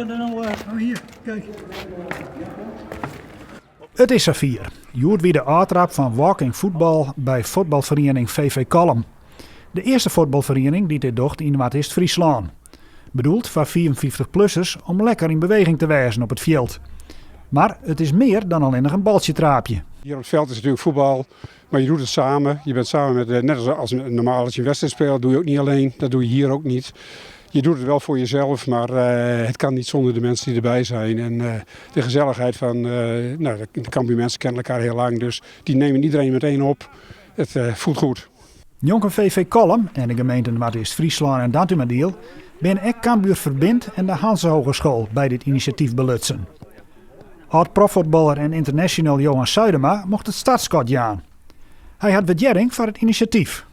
we er nou... hier, kijk. Het is Safir. Joert wie de aantrap van walking voetbal bij voetbalvereniging VV Kalm. De eerste voetbalvereniging die dit docht in West-Friesland. Bedoeld voor 54-plussers om lekker in beweging te wijzen op het veld. Maar het is meer dan alleen nog een baltjetraapje. Hier op het veld is natuurlijk voetbal, maar je doet het samen. Je bent samen met, net als normaal als je een wedstrijd speelt, doe je ook niet alleen. Dat doe je hier ook niet. Je doet het wel voor jezelf, maar het kan niet zonder de mensen die erbij zijn. En de gezelligheid van, de kampioenmensen kennen elkaar heel lang, dus die nemen iedereen meteen op. Het voelt goed. Jonker VV Kalm en de gemeenten West-Friesland en Dantumadiel ben ook Cambuur Verbind en de Hanse Hogeschool bij dit initiatief belutsen. Oud-profvoetballer en international Johan Suidema mocht het startschot jaan. Hij had waardering voor het initiatief.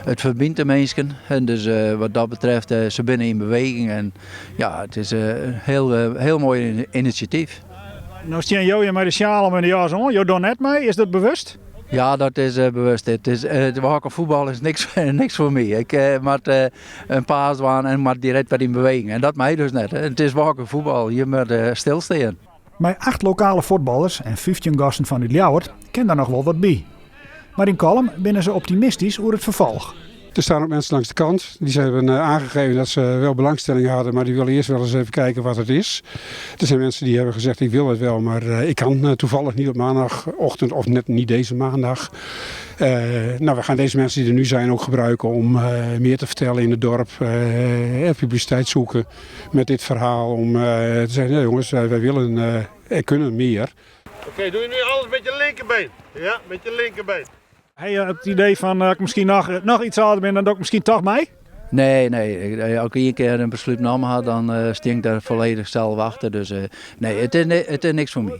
Het verbindt de mensen en dus wat dat betreft ze binnen in beweging en ja, het is een heel mooi initiatief. Nou staan jou met de sjaal om in de jas aan. Je doet net mee, is dat bewust? Ja, dat is bewust. Het voetbal is niks voor mij. Ik moet een paas doen en moet direct wat in beweging. En dat mij dus net. Het is voetbal, je moet stilstaan. Met 8 lokale voetballers en 15 gasten van het Ljouwert kan daar nog wel wat bij. Maar in Kalm binnen ze optimistisch over het vervolg. Er staan ook mensen langs de kant. Die hebben aangegeven dat ze wel belangstelling hadden, maar die willen eerst wel eens even kijken wat het is. Er zijn mensen die hebben gezegd ik wil het wel, maar ik kan toevallig niet op maandagochtend of net niet deze maandag. We gaan deze mensen die er nu zijn ook gebruiken om meer te vertellen in het dorp. Publiciteit zoeken met dit verhaal om te zeggen, nee, jongens, wij willen en kunnen meer. Oké, doe je nu alles met je linkerbeen? Ja, met je linkerbeen. Heb je het idee van ik misschien nog iets ouder ben dan doe ik misschien toch mee? Nee. Als ik één keer een besluit genomen had, dan sting ik daar volledig zelf achter. Dus nee, het is niks voor mij.